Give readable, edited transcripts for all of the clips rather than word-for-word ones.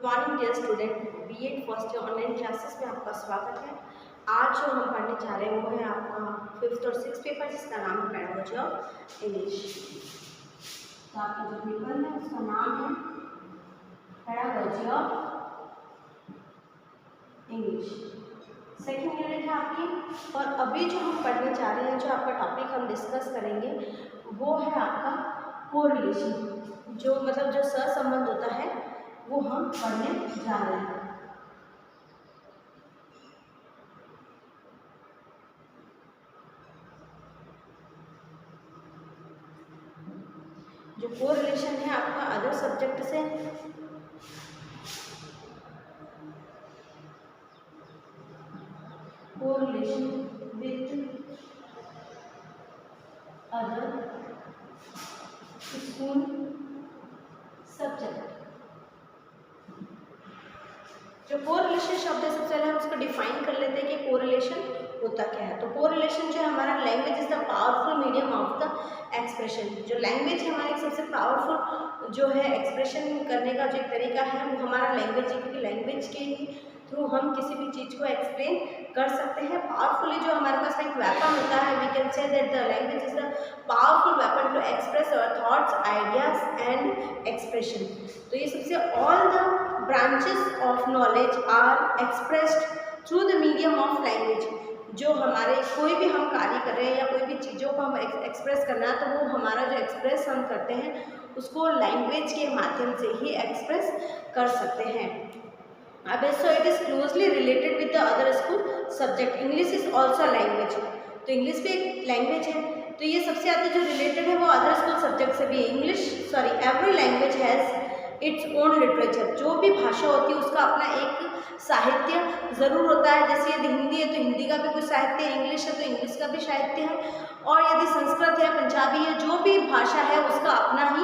Morning dear student, BEd first year online classes में आपका स्वागत है। आज जो हम पढ़ने जा रहे हैं वो है आपका 5th और 6th पेपर, जिसका नाम है पैडागोजी ऑफ इंग्लिश। तो आपका जो पेपर है उसका नाम है pedagogy of English. Second unit है आपकी। और अभी जो हम पढ़ने जा रहे हैं, जो आपका टॉपिक हम डिस्कस करेंगे वो है आपका कोरिलेशन। जो मतलब जो सहसंबंध होता है वो हम पढ़ने जा रहे हैं। जो कोरिलेशन है आपका अदर सब्जेक्ट से, correlation with other school subject. जो कोरिलेशन शब्द है, सबसे पहले हम उसको डिफाइन कर लेते हैं कि कोरिलेशन होता क्या है। तो कोरिलेशन जो है हमारा, language is the powerful medium of the expression. जो लैंग्वेज है हमारी सबसे पावरफुल जो है एक्सप्रेशन करने का जो एक तरीका है वो हमारा लैंग्वेज है, क्योंकि लैंग्वेज के थ्रू हम किसी भी चीज़ को एक्सप्लेन कर सकते हैं। पावरफुली जो हमारे पास एक वेपन होता है, we can say that the language is the powerful weapon to express our thoughts, ideas and expression. तो ये सबसे all the branches of knowledge are expressed through the medium of language. जो हमारे कोई भी हम कार्य कर रहे हैं या कोई भी चीज़ों को हम एक्सप्रेस करना है, तो वो हमारा जो एक्सप्रेस हम करते हैं उसको लैंग्वेज के माध्यम से ही एक्सप्रेस कर सकते हैं। अब so it is closely related with the other school subject. English is also language. तो इंग्लिश भी एक लैंग्वेज है। तो ये सबसे ज़्यादा जो रिलेटेड है वो अदर स्कूल सब्जेक्ट से भी है। Every language has its own literature. जो भी भाषा होती है उसका अपना एक साहित्य ज़रूर होता है। जैसे यदि हिंदी है तो हिंदी का भी कुछ साहित्य है, इंग्लिश है तो इंग्लिश का भी साहित्य है, और यदि संस्कृत है, पंजाबी है, जो भी भाषा है उसका अपना ही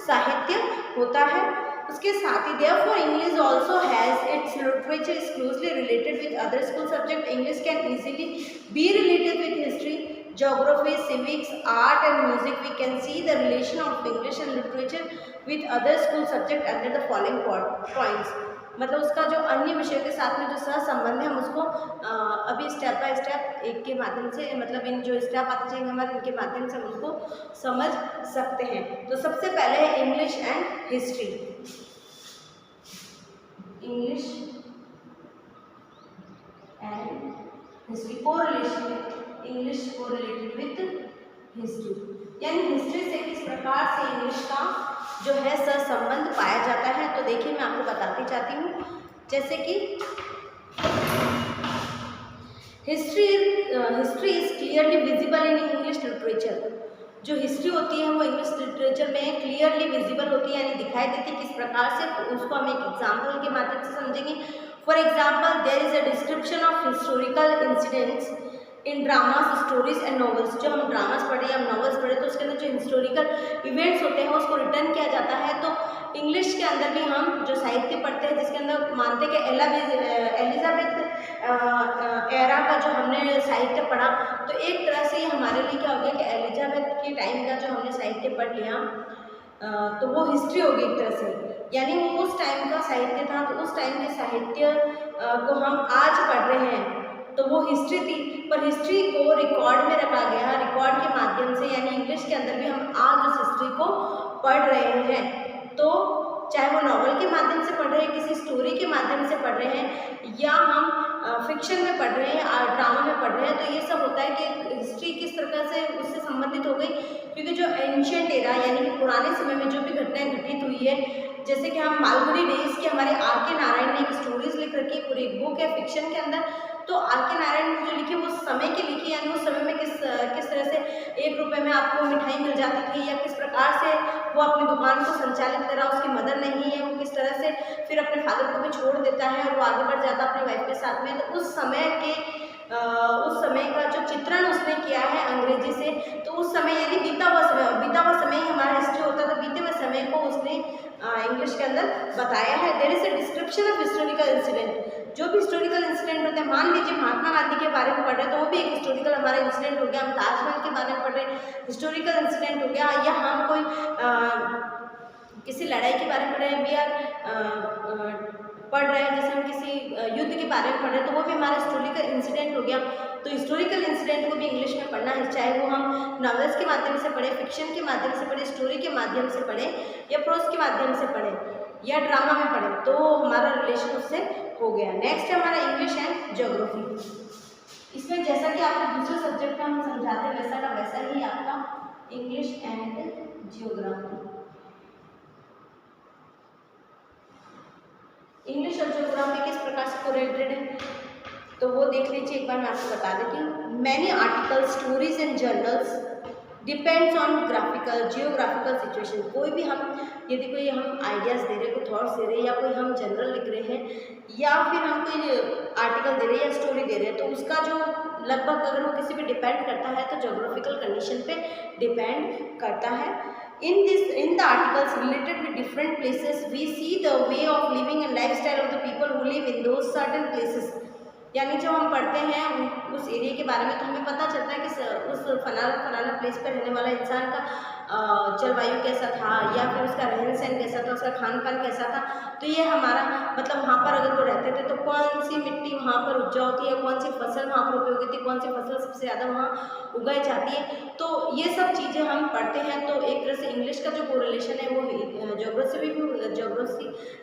साहित्य होता है। उसके साथ ही therefore English also has its literature is closely related with other school subject. English can easily be related with history, geography, civics, art and music. We can see the relation of English and literature with other school subject under the following points. मतलब उसका जो अन्य विषयों के साथ में जो सहसंबंध है हम उसको अभी स्टेप बाय स्टेप एक के माध्यम से, मतलब इन जो स्टेप आते जाएंगे हमारे, इनके माध्यम से हम उसको समझ सकते हैं। तो सबसे पहले है English and history. English and history correlation, English correlated with history, यानी हिस्ट्री से किस प्रकार से इंग्लिश का जो है सहसंबंध पाया जाता है। तो देखिए मैं आपको बताती चाहती हूँ, जैसे कि history is clearly visible in English literature. जो हिस्ट्री होती है वो इंग्लिश लिटरेचर में क्लियरली विजिबल होती है, यानी दिखाई देती है। किस प्रकार से, उसको हम एक एग्जाम्पल के माध्यम से समझेंगे। For example, there is a description of historical incidents in dramas, stories and novels. जो हम ड्रामास पढ़े या नॉवेल्स पढ़े तो उसके अंदर जो हिस्टोरिकल इवेंट्स होते हैं उसको रिटर्न किया जाता है। तो इंग्लिश के अंदर भी हम जो साहित्य पढ़ते हैं जिसके अंदर मानते हैं कि एलिजाबेथ एरा का जो हमने साहित्य पढ़ा, तो एक तरह से हमारे लिए क्या हो गया कि एलिजाबेथ के टाइम का जो हमने साहित्य पढ़ लिया तो वो हिस्ट्री होगी एक तरह से, यानी वो उस टाइम का साहित्य था। तो उस टाइम के साहित्य को हम आज पढ़ रहे हैं तो वो हिस्ट्री थी, पर हिस्ट्री को रिकॉर्ड में रखा गया, रिकॉर्ड के माध्यम से, यानी इंग्लिश के अंदर भी हम आज उस हिस्ट्री को पढ़ रहे हैं। तो चाहे वो नॉवल के माध्यम से पढ़ रहे हैं, किसी स्टोरी के माध्यम से पढ़ रहे हैं, या हम फिक्शन में पढ़ रहे हैं, ड्रामा में पढ़ रहे हैं, तो ये सब होता है कि हिस्ट्री किस तरह से उससे संबंधित हो गई। क्योंकि जो एंशिएंट एरा यानी कि पुराने समय में जो भी घटनाएं घटित हुई है, जैसे कि हम मालगुडी डेज की हमारे आर के नारायण ने एक स्टोरीज लिख रखी है, पूरी एक बुक है फिक्शन के अंदर। तो आर के नारायण ने जो लिखी वो समय के लिखी, यानी उस समय में किस तरह से 1 रुपये में आपको मिठाई मिल जाती थी, या किस प्रकार से वो अपनी दुकान को संचालित करा, उसकी मदर नहीं है, वो किस तरह से फिर अपने फादर को भी छोड़ देता है और वो आगे बढ़ जाता है अपनी वाइफ के साथ में। तो उस समय का जो चित्रण उसने किया है अंग्रेजी से, तो उस समय यदि बीता हुआ समय ही हमारा हिस्ट्री होता है, तो बीते हुए समय को उसने इंग्लिश के अंदर बताया है। There is a description of historical incident. जो भी हिस्टोरिकल इंसिडेंट होते हैं, मान लीजिए महात्मा गांधी के बारे में पढ़ रहे हैं तो वो भी एक हिस्टोरिकल हमारा इंसिडेंट हो गया। हम ताजमहल के बारे में पढ़ रहे हैं, हिस्टोरिकल इंसिडेंट हो गया। या हम कोई किसी लड़ाई के बारे में पढ़ रहे हैं, वी आर पढ़ रहे हैं, जैसे हम किसी युद्ध के बारे में पढ़ रहे हैं तो वो भी हमारा हिस्टोरिकल इंसिडेंट हो गया। तो हिस्टोरिकल इंसिडेंट को भी इंग्लिश में पढ़ना है, चाहे वो हम नॉवेल्स के माध्यम से पढ़ें, फिक्शन के माध्यम से पढ़ें, स्टोरी के माध्यम से पढ़ें या प्रोज के माध्यम से पढ़ें या ड्रामा में पढ़ें, तो हमारा रिलेशन उससे हो गया। नेक्स्ट है हमारा इंग्लिश एंड ज्योग्राफी। इसमें जैसा कि आपको दूसरे सब्जेक्ट में हम समझाते हैं वैसा का वैसा ही आपका इंग्लिश एंड ज्योग्राफी। इंग्लिश और ज्योग्राफी किस प्रकार से कोरिलेटेड है तो वो देख लीजिए, एक बार मैं आपको बता देती हूँ। Many articles, stories and journals depends on graphical geographical situation. कोई भी हम यदि कोई हम आइडियाज़ दे रहे हैं, कोई थॉट्स दे रहे हैं या कोई हम जनरल लिख रहे हैं या फिर हम कोई आर्टिकल दे रहे हैं या स्टोरी दे रहे हैं, तो उसका जो लगभग अगर वो किसी पे डिपेंड करता है तो जोग्राफिकल कंडीशन पे डिपेंड करता है। In the articles related with different places, we see the way of living and lifestyle of the people who live in those certain places। यानी जब हम पढ़ते हैं उस एरिया के बारे में तो हमें पता चलता है कि उस फलाना प्लेस पर रहने वाला इंसान का जलवायु कैसा था या फिर उसका रहन सहन कैसा था, उसका खान पान कैसा था। तो ये हमारा मतलब वहाँ पर अगर वो रहते थे तो कौन सी मिट्टी वहाँ पर उपजाऊ होती है, कौन सी फसल वहाँ पर उपयोग होती है, कौन सी फसल सबसे ज़्यादा वहाँ उगाई जाती है, तो ये सब चीज़ें हम पढ़ते हैं। तो एक तरह से इंग्लिश का जो कोरिलेशन है वो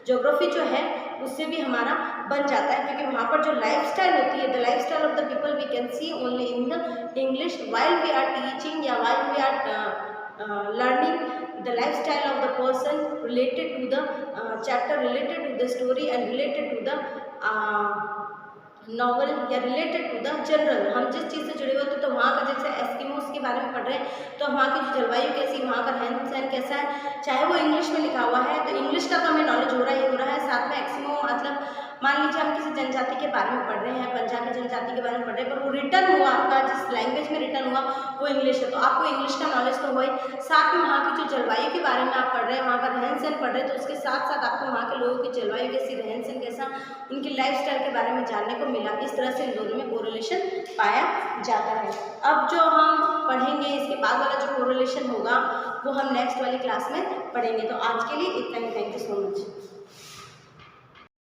ज्योग्राफी जो है उससे भी हमारा बन जाता है, क्योंकि वहाँ पर जो लाइफस्टाइल होती है, the lifestyle of the people we can see only in the English while we are teaching या while we are learning the lifestyle of the person related to the chapter, related to the story and related to the novel या related to the general. हम जिस चीज़ से जुड़े हुए थे तो वहाँ का जैसे एस्किमोस के बारे में पढ़ रहे हैं तो वहाँ की जलवायु कैसी, वहाँ का रहन सहन कैसा है, चाहे वो इंग्लिश में लिखा हुआ है तो इंग्लिश का तो हमें नॉलेज हो रहा है। साथ में एस्किमो मतलब मान लीजिए हम किसी जनजाति के बारे में पढ़ रहे हैं, पंजाबी जनजाति के बारे में पढ़ रहे हैं, पर वो रिटर्न हुआ आपका जिस लैंग्वेज में रिटर्न हुआ वो इंग्लिश है, तो आपको इंग्लिश का नॉलेज तो हुआ ही। साथ में वहाँ की जो जलवायु के बारे में आप पढ़ रहे हैं, वहाँ का रहन सहन पढ़ रहे हैं, तो उसके साथ साथ आपको वहाँ के लोगों की जलवायु कैसी, रहन सहन कैसा, उनकी लाइफस्टाइल के बारे में जानने को मिला। इस तरह से इन दोनों में कोरिलेशन पाया जाता है। अब जो हम पढ़ेंगे इसके बाद वाला जो कोरिलेशन होगा वो हम नेक्स्ट वाली क्लास में पढ़ेंगे। तो आज के लिए इतना ही। Thank you so much.